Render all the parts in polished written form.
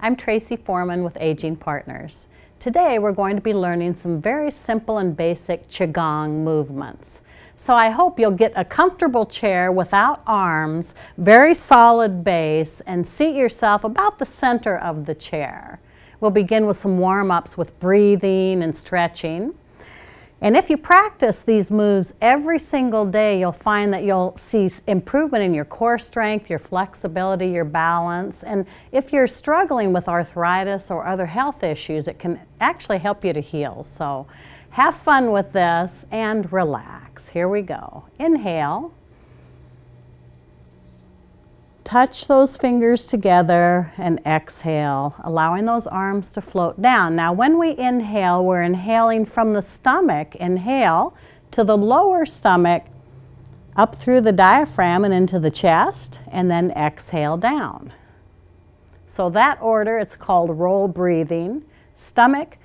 I'm Tracy Foreman with Aging Partners. Today we're going to be learning some very simple and basic Qigong movements. So I hope you'll get a comfortable chair without arms, very solid base, and seat yourself about the center of the chair. We'll begin with some warm-ups with breathing and stretching. And if you practice these moves every single day, you'll find that you'll see improvement in your core strength, your flexibility, your balance. And if you're struggling with arthritis or other health issues, it can actually help you to heal. So have fun with this and relax. Here we go. Inhale. Touch those fingers together and exhale, allowing those arms to float down. Now when we inhale, we're inhaling from the stomach. Inhale to the lower stomach, up through the diaphragm and into the chest, and then exhale down. So that order, it's called roll breathing. Stomach,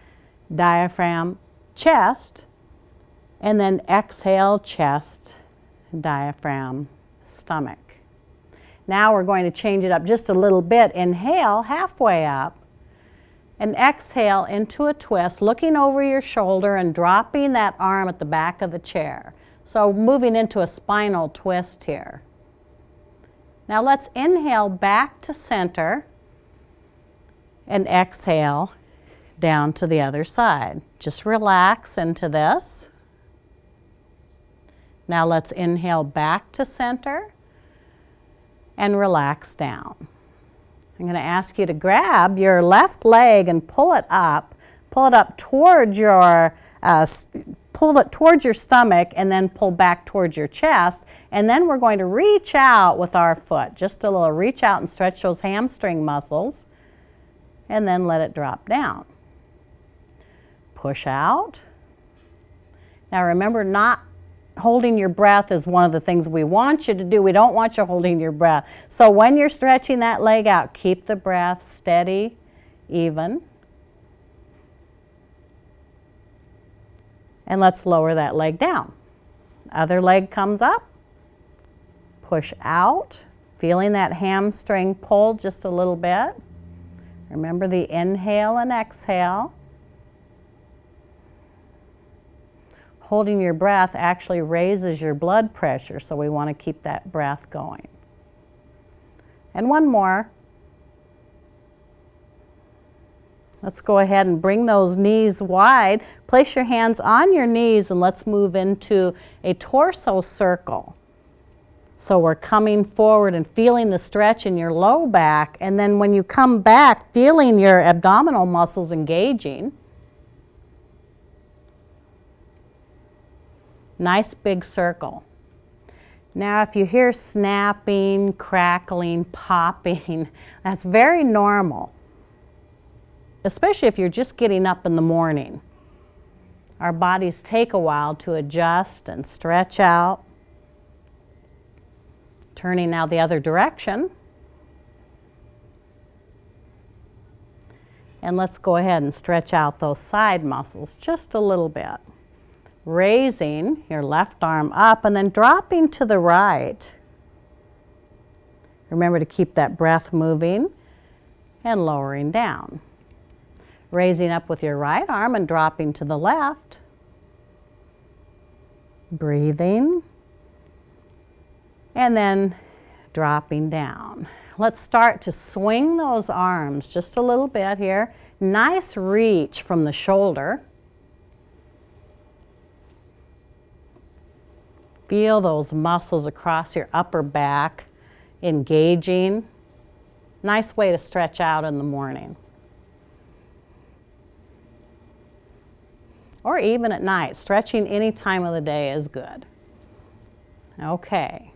diaphragm, chest, and then exhale, chest, diaphragm, stomach. Now we're going to change it up just a little bit. Inhale halfway up and exhale into a twist, looking over your shoulder and dropping that arm at the back of the chair. So moving into a spinal twist here. Now let's inhale back to center and exhale down to the other side. Just relax into this. Now let's inhale back to center and relax down. I'm going to ask you to grab your left leg and pull it up towards your towards your stomach, and then pull back towards your chest. And then we're going to reach out with our foot, just a little reach out and stretch those hamstring muscles, and then let it drop down. Push out. Now remember, not holding your breath is one of the things we want you to do. We don't want you holding your breath. So when you're stretching that leg out, keep the breath steady, even. And let's lower that leg down. Other leg comes up. Push out, feeling that hamstring pull just a little bit. Remember the inhale and exhale. Holding your breath actually raises your blood pressure, so we want to keep that breath going. And one more. Let's go ahead and bring those knees wide. Place your hands on your knees and let's move into a torso circle. So we're coming forward and feeling the stretch in your low back, and then when you come back, feeling your abdominal muscles engaging. Nice big circle. Now if you hear snapping, crackling, popping, that's very normal, especially if you're just getting up in the morning. Our bodies take a while to adjust and stretch out. Turning now the other direction. And let's go ahead and stretch out those side muscles just a little bit. Raising your left arm up and then dropping to the right. Remember to keep that breath moving and lowering down. Raising up with your right arm and dropping to the left. Breathing and then dropping down. Let's start to swing those arms just a little bit here. Nice reach from the shoulder. Feel those muscles across your upper back engaging. Nice way to stretch out in the morning. Or even at night. Stretching any time of the day is good. Okay.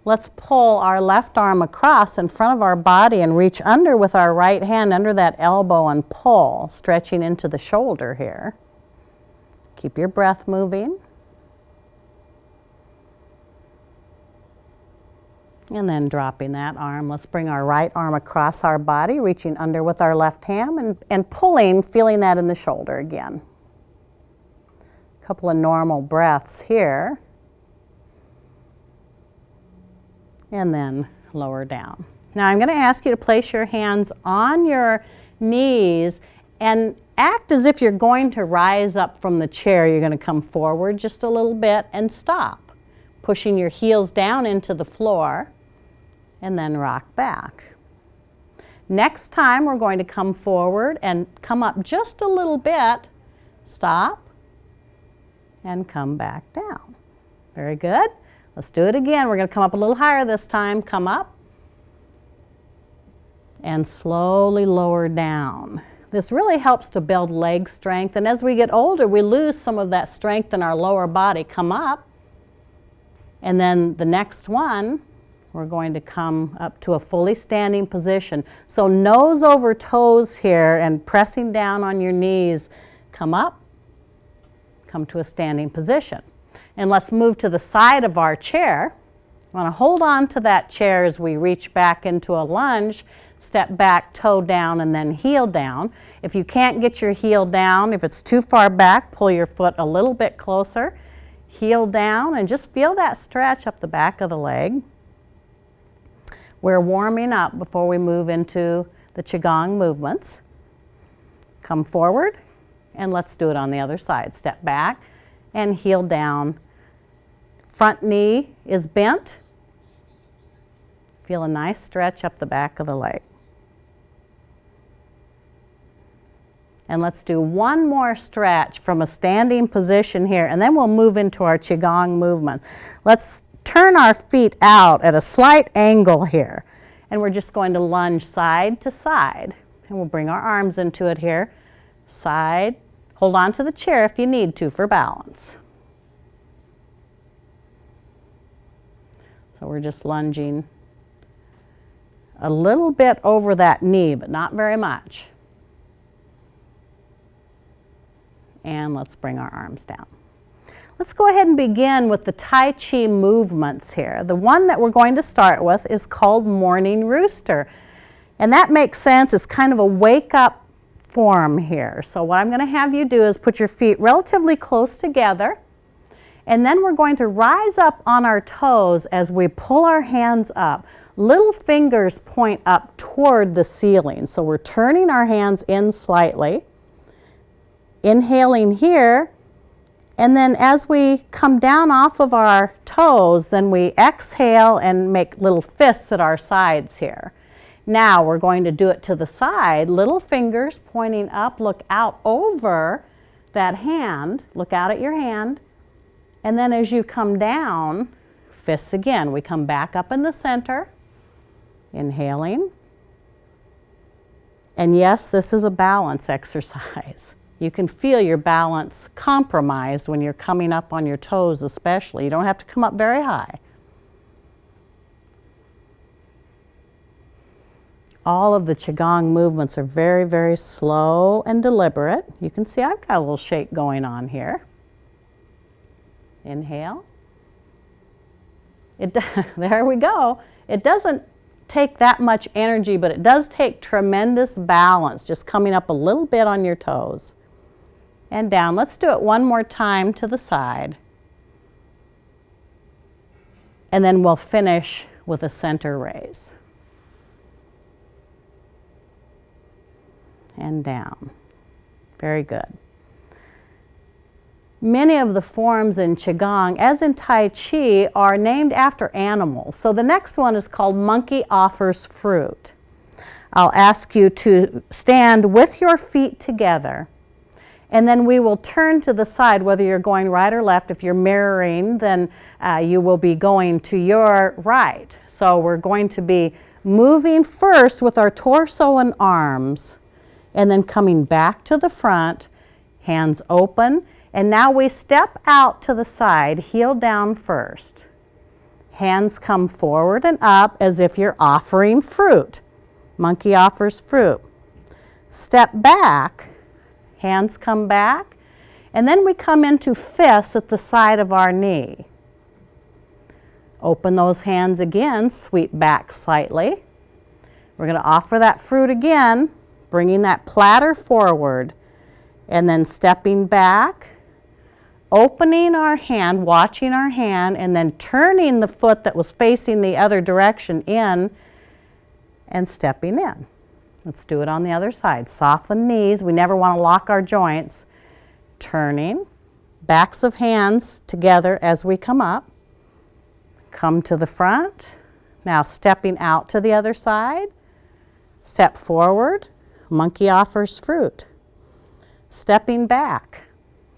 Let's pull our left arm across in front of our body and reach under with our right hand under that elbow and pull, stretching into the shoulder here. Keep your breath moving. And then dropping that arm. Let's bring our right arm across our body, reaching under with our left hand and pulling, feeling that in the shoulder again. A couple of normal breaths here. And then lower down. Now I'm going to ask you to place your hands on your knees and act as if you're going to rise up from the chair. You're going to come forward just a little bit and stop, pushing your heels down into the floor and then rock back. Next time we're going to come forward and come up just a little bit, stop, and come back down. Very good. Let's do it again. We're going to come up a little higher this time. Come up and slowly lower down. This really helps to build leg strength, and as we get older we lose some of that strength in our lower body. Come up, and then the next one we're going to come up to a fully standing position. So nose over toes here and pressing down on your knees. Come up, come to a standing position. And let's move to the side of our chair. We want to hold on to that chair as we reach back into a lunge. Step back, toe down, and then heel down. If you can't get your heel down, if it's too far back, pull your foot a little bit closer. Heel down, and just feel that stretch up the back of the leg. We're warming up before we move into the Qigong movements. Come forward, and let's do it on the other side. Step back and heel down. Front knee is bent. Feel a nice stretch up the back of the leg. And let's do one more stretch from a standing position here, and then we'll move into our Qigong movement. Let's turn our feet out at a slight angle here, and we're just going to lunge side to side. And we'll bring our arms into it here. Side, hold on to the chair if you need to for balance. So we're just lunging a little bit over that knee, but not very much. And let's bring our arms down. Let's go ahead and begin with the Tai Chi movements here. The one that we're going to start with is called Morning Rooster. And that makes sense. It's kind of a wake-up form here. So what I'm going to have you do is put your feet relatively close together. And then we're going to rise up on our toes as we pull our hands up. Little fingers point up toward the ceiling. So we're turning our hands in slightly. Inhaling here, and then as we come down off of our toes, then we exhale and make little fists at our sides here. Now we're going to do it to the side. Little fingers pointing up, look out over that hand, look out at your hand, and then as you come down, fists again. We come back up in the center, inhaling, and yes, this is a balance exercise. You can feel your balance compromised when you're coming up on your toes especially. You don't have to come up very high. All of the Qigong movements are very, very slow and deliberate. You can see I've got a little shake going on here. Inhale. There we go. It doesn't take that much energy, but it does take tremendous balance, just coming up a little bit on your toes. And down. Let's do it one more time to the side. And then we'll finish with a center raise. And down. Very good. Many of the forms in Qigong, as in Tai Chi, are named after animals. So the next one is called Monkey Offers Fruit. I'll ask you to stand with your feet together. And then we will turn to the side, whether you're going right or left. If you're mirroring, then you will be going to your right. So we're going to be moving first with our torso and arms, and then coming back to the front, hands open. And now we step out to the side, heel down first. Hands come forward and up as if you're offering fruit. Monkey offers fruit. Step back. Hands come back, and then we come into fists at the side of our knee. Open those hands again, sweep back slightly. We're going to offer that fruit again, bringing that platter forward, and then stepping back, opening our hand, watching our hand, and then turning the foot that was facing the other direction in, and stepping in. Let's do it on the other side. Soften knees. We never want to lock our joints. Turning. Backs of hands together as we come up. Come to the front. Now stepping out to the other side. Step forward. Monkey offers fruit. Stepping back.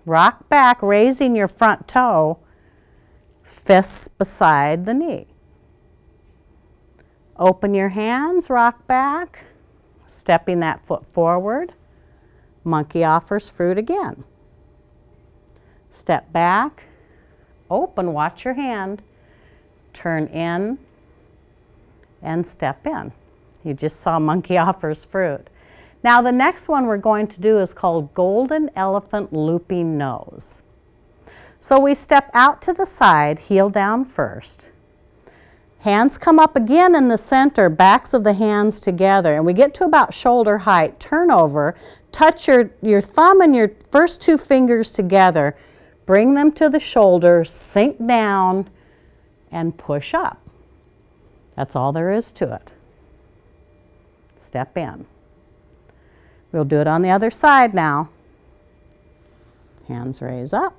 Rock back, raising your front toe. Fists beside the knee. Open your hands, rock back. Stepping that foot forward. Monkey offers fruit again. Step back. Open, watch your hand. Turn in and step in. You just saw monkey offers fruit. Now the next one we're going to do is called golden elephant looping nose. So we step out to the side, heel down first. Hands come up again in the center, backs of the hands together, and we get to about shoulder height. Turn over, touch your thumb and your first two fingers together, bring them to the shoulder, sink down, and push up. That's all there is to it. Step in. We'll do it on the other side now. Hands raise up,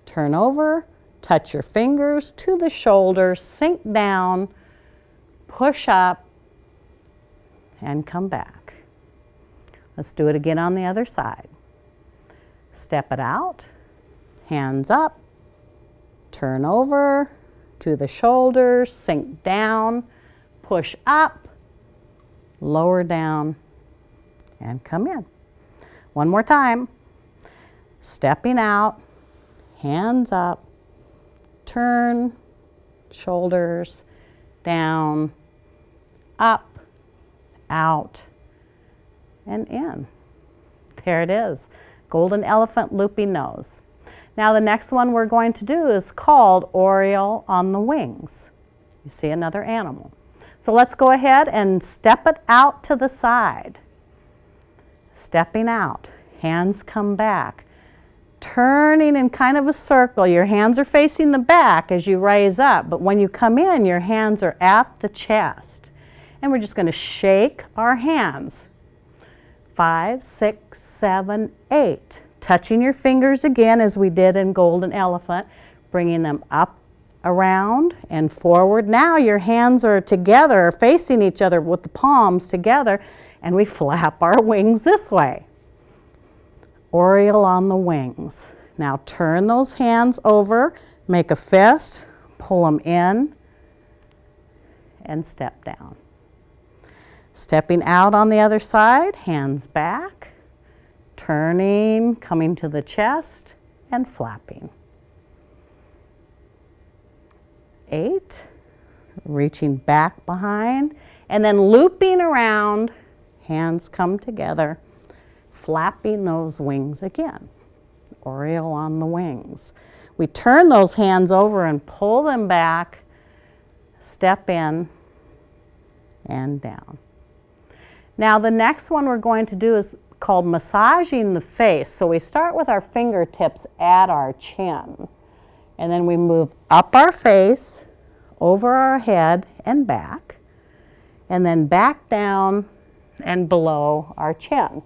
turn over, touch your fingers to the shoulders, sink down, push up, and come back. Let's do it again on the other side. Step it out, hands up, turn over to the shoulders, sink down, push up, lower down, and come in. One more time. Stepping out, hands up, turn, shoulders, down, up, out, and in. There it is, golden elephant looping nose. Now the next one we're going to do is called Oriole on the wings. You see another animal. So let's go ahead and step it out to the side. Stepping out, hands come back. Turning in kind of a circle. Your hands are facing the back as you raise up, but when you come in, your hands are at the chest. And we're just going to shake our hands. 5, 6, 7, 8. Touching your fingers again as we did in Golden Elephant, bringing them up, around, and forward. Now your hands are together, facing each other with the palms together, and we flap our wings this way. Oriole on the wings. Now turn those hands over, make a fist, pull them in, and step down. Stepping out on the other side, hands back, turning, coming to the chest, and flapping. 8, reaching back behind, and then looping around, hands come together, flapping those wings again. Oriole on the wings. We turn those hands over and pull them back, step in, and down. Now the next one we're going to do is called massaging the face. So we start with our fingertips at our chin, and then we move up our face, over our head and back, and then back down and below our chin.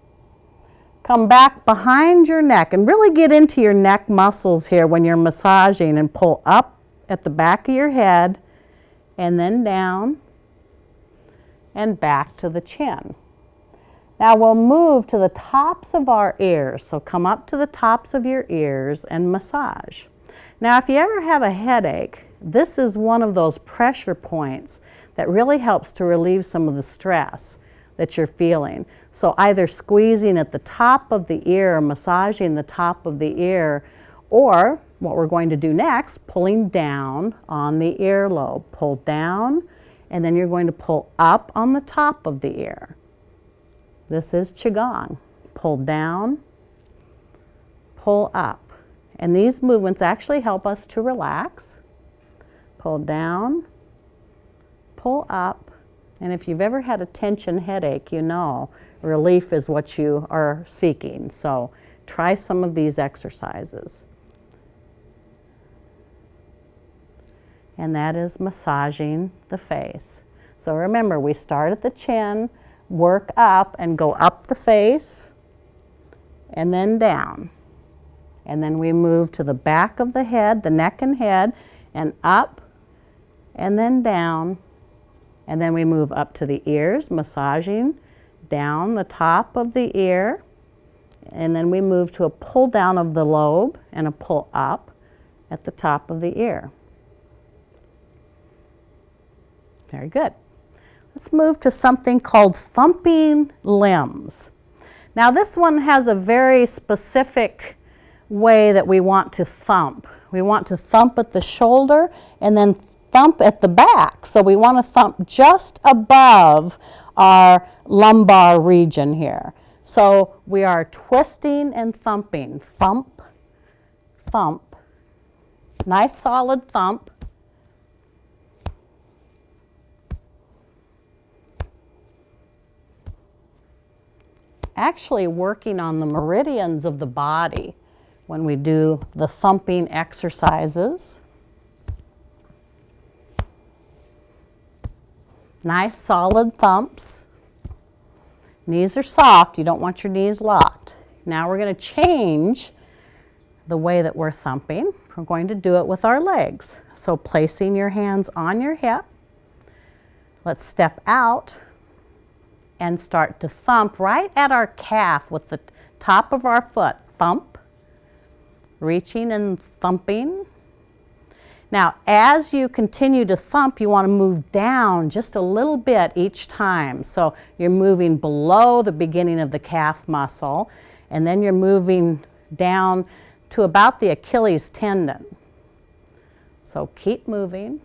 Come back behind your neck and really get into your neck muscles here when you're massaging, and pull up at the back of your head and then down and back to the chin. Now we'll move to the tops of our ears. So come up to the tops of your ears and massage. Now if you ever have a headache, this is one of those pressure points that really helps to relieve some of the stress that you're feeling. So either squeezing at the top of the ear, massaging the top of the ear, or what we're going to do next, pulling down on the earlobe. Pull down, and then you're going to pull up on the top of the ear. This is Qigong. Pull down, pull up. And these movements actually help us to relax. Pull down, pull up. And if you've ever had a tension headache, you know relief is what you are seeking. So try some of these exercises. And that is massaging the face. So remember, we start at the chin, work up and go up the face, and then down. And then we move to the back of the head, the neck and head, and up, and then down. And then we move up to the ears, massaging down the top of the ear. And then we move to a pull down of the lobe and a pull up at the top of the ear. Very good. Let's move to something called thumping limbs. Now this one has a very specific way that we want to thump. We want to thump at the shoulder and then thump at the back. So we want to thump just above our lumbar region here. So we are twisting and thumping. Thump, thump. Nice solid thump. Actually working on the meridians of the body when we do the thumping exercises. Nice solid thumps. Knees are soft. You don't want your knees locked. Now we're going to change the way that we're thumping. We're going to do it with our legs. So placing your hands on your hip. Let's step out and start to thump right at our calf with the top of our foot. Thump, reaching and thumping. Now, as you continue to thump, you want to move down just a little bit each time. So you're moving below the beginning of the calf muscle, and then you're moving down to about the Achilles tendon. So keep moving.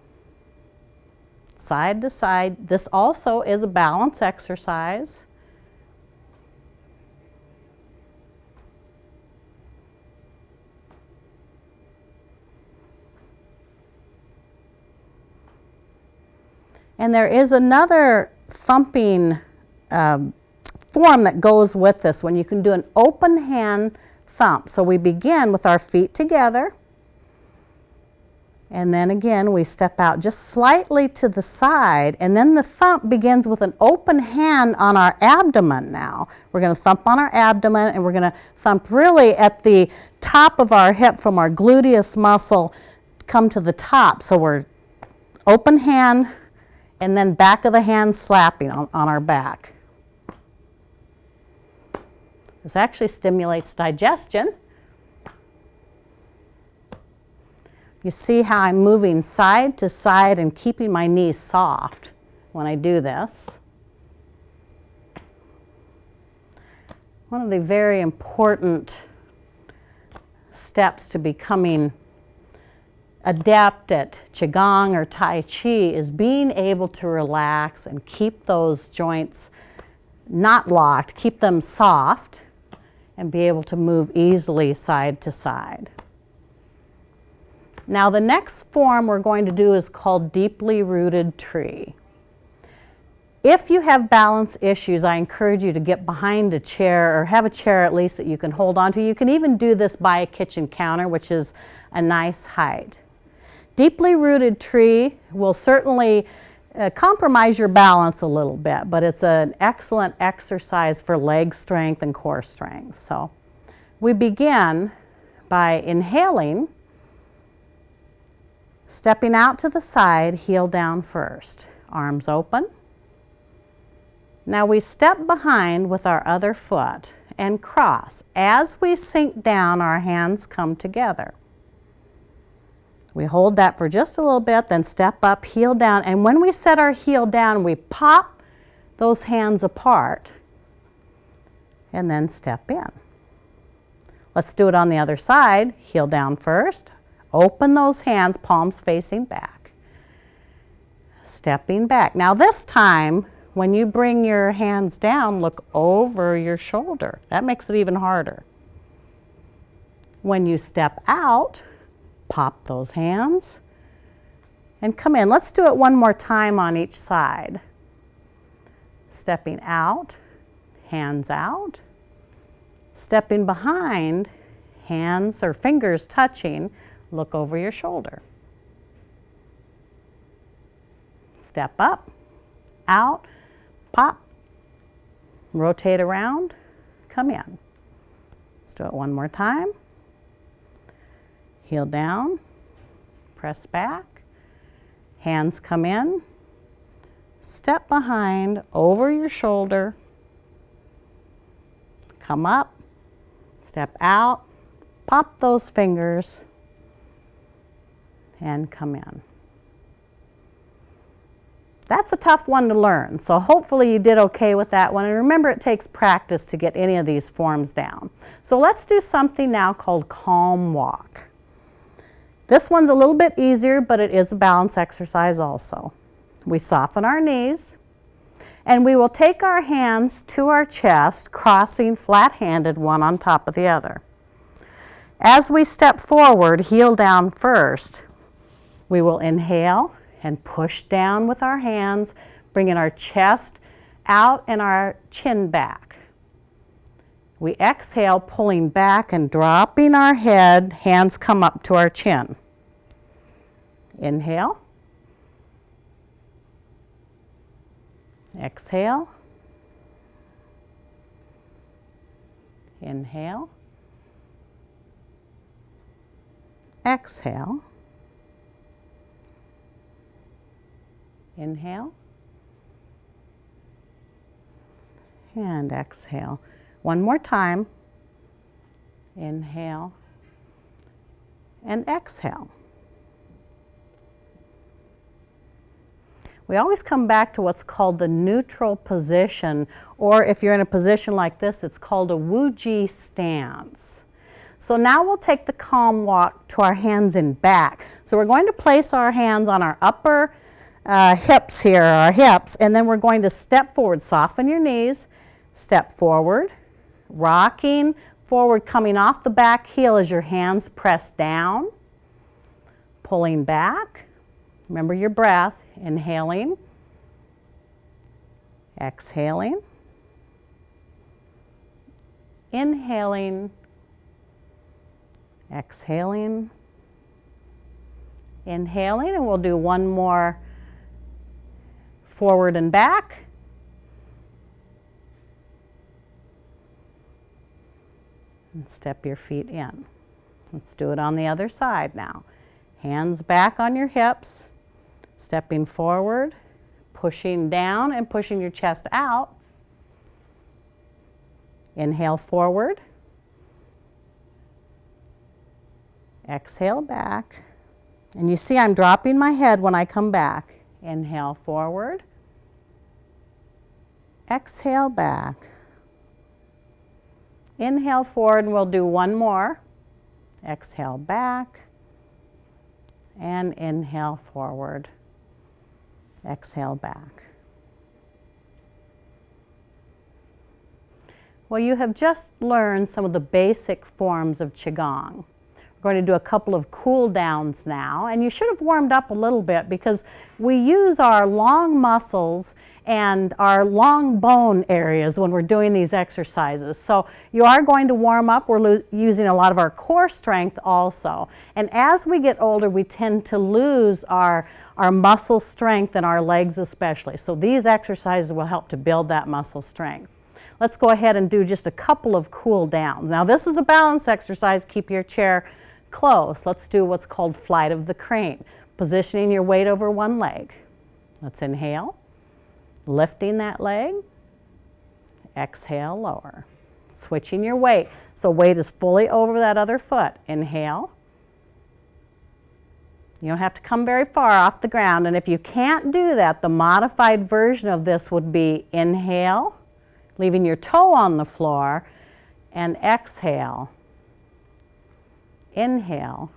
Side to side. This also is a balance exercise. And there is another thumping form that goes with this one. You can do an open hand thump. So we begin with our feet together. And then again, we step out just slightly to the side, and then the thump begins with an open hand on our abdomen now. We're going to thump on our abdomen, and we're going to thump really at the top of our hip from our gluteus muscle come to the top. So we're open hand, and then back of the hand slapping on our back. This actually stimulates digestion. You see how I'm moving side to side and keeping my knees soft when I do this. One of the very important steps to becoming adept at Qigong or Tai Chi is being able to relax and keep those joints not locked, keep them soft, and be able to move easily side to side. Now the next form we're going to do is called deeply rooted tree. If you have balance issues, I encourage you to get behind a chair or have a chair at least that you can hold on to. You can even do this by a kitchen counter, which is a nice height. Deeply rooted tree will certainly compromise your balance a little bit, but it's an excellent exercise for leg strength and core strength. So we begin by inhaling, stepping out to the side, heel down first, arms open. Now we step behind with our other foot and cross. As we sink down, our hands come together. We hold that for just a little bit, then step up, heel down, and when we set our heel down, we pop those hands apart and then step in. Let's do it on the other side. Heel down first, open those hands, palms facing back. Stepping back. Now this time, when you bring your hands down, look over your shoulder. That makes it even harder. When you step out, pop those hands and come in. Let's do it one more time on each side. Stepping out, hands out. Stepping behind, hands or fingers touching, look over your shoulder. Step up, out, pop, rotate around, come in. Let's do it one more time. Heel down, press back, hands come in, step behind, over your shoulder, come up, step out, pop those fingers, and come in. That's a tough one to learn, so hopefully you did okay with that one. And remember, it takes practice to get any of these forms down. So let's do something now called calm walk. This one's a little bit easier, but it is a balance exercise also. We soften our knees, and we will take our hands to our chest, crossing flat-handed one on top of the other. As we step forward, heel down first, we will inhale and push down with our hands, bringing our chest out and our chin back. We exhale, pulling back and dropping our head, hands come up to our chin. Inhale. Exhale. Inhale. Exhale. Inhale. And exhale. One more time. Inhale. And exhale. We always come back to what's called the neutral position, or if you're in a position like this, it's called a Wu-Ji stance. So now we'll take the calm walk to our hands in back. So we're going to place our hands on our upper hips here, our hips, and then we're going to step forward. Soften your knees, step forward, rocking forward, coming off the back heel as your hands press down, pulling back. Remember your breath, inhaling, exhaling, inhaling, exhaling, inhaling, and we'll do one more forward and back. And step your feet in. Let's do it on the other side now. Hands back on your hips, stepping forward, pushing down and pushing your chest out. Inhale forward. Exhale back. And you see I'm dropping my head when I come back. Inhale forward. Exhale back. Inhale forward, and we'll do one more. Exhale back. And inhale forward. Exhale back. Well, you have just learned some of the basic forms of Qigong. We're going to do a couple of cool downs now, and you should have warmed up a little bit because we use our long muscles and our long bone areas when we're doing these exercises. So you are going to warm up. We're using a lot of our core strength also. And as we get older, we tend to lose our muscle strength in our legs especially. So these exercises will help to build that muscle strength. Let's go ahead and do just a couple of cool downs. Now this is a balance exercise. Keep your chair close. Let's do what's called flight of the crane. Positioning your weight over one leg. Let's inhale. Lifting that leg. Exhale, lower. Switching your weight. So weight is fully over that other foot. Inhale. You don't have to come very far off the ground. And if you can't do that, the modified version of this would be inhale, leaving your toe on the floor, and exhale. Inhale.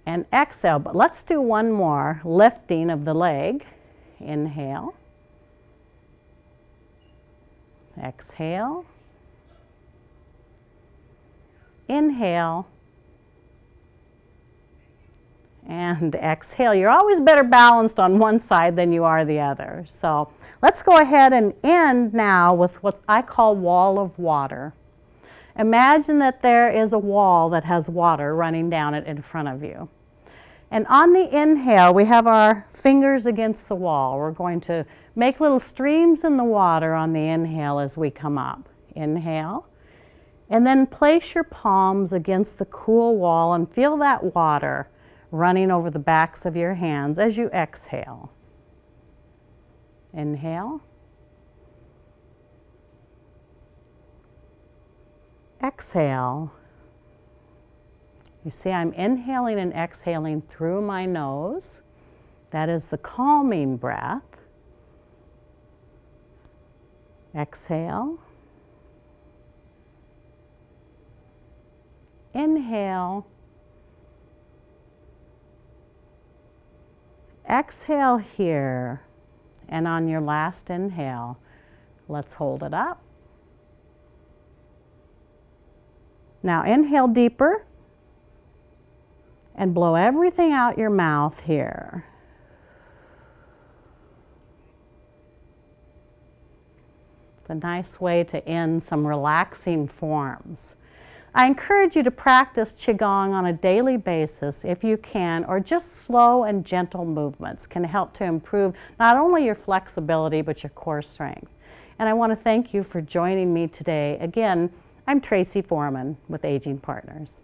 And exhale. But let's do one more. Lifting of the leg. Inhale. Exhale. Inhale. And exhale. You're always better balanced on one side than you are the other. So let's go ahead and end now with what I call wall of water. Imagine that there is a wall that has water running down it in front of you. And on the inhale, we have our fingers against the wall. We're going to make little streams in the water on the inhale as we come up. Inhale. And then place your palms against the cool wall and feel that water running over the backs of your hands as you exhale. Inhale. Exhale. You see, I'm inhaling and exhaling through my nose. That is the calming breath. Exhale. Inhale. Exhale here. And on your last inhale, let's hold it up. Now inhale deeper and blow everything out your mouth here. It's a nice way to end some relaxing forms. I encourage you to practice Qigong on a daily basis if you can, or just slow and gentle movements can help to improve not only your flexibility but your core strength. And I want to thank you for joining me today. Again, I'm Tracy Foreman with Aging Partners.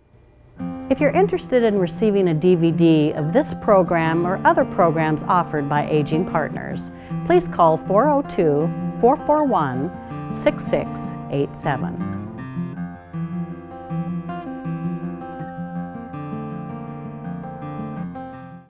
If you're interested in receiving a DVD of this program or other programs offered by Aging Partners, please call 402-441-6687.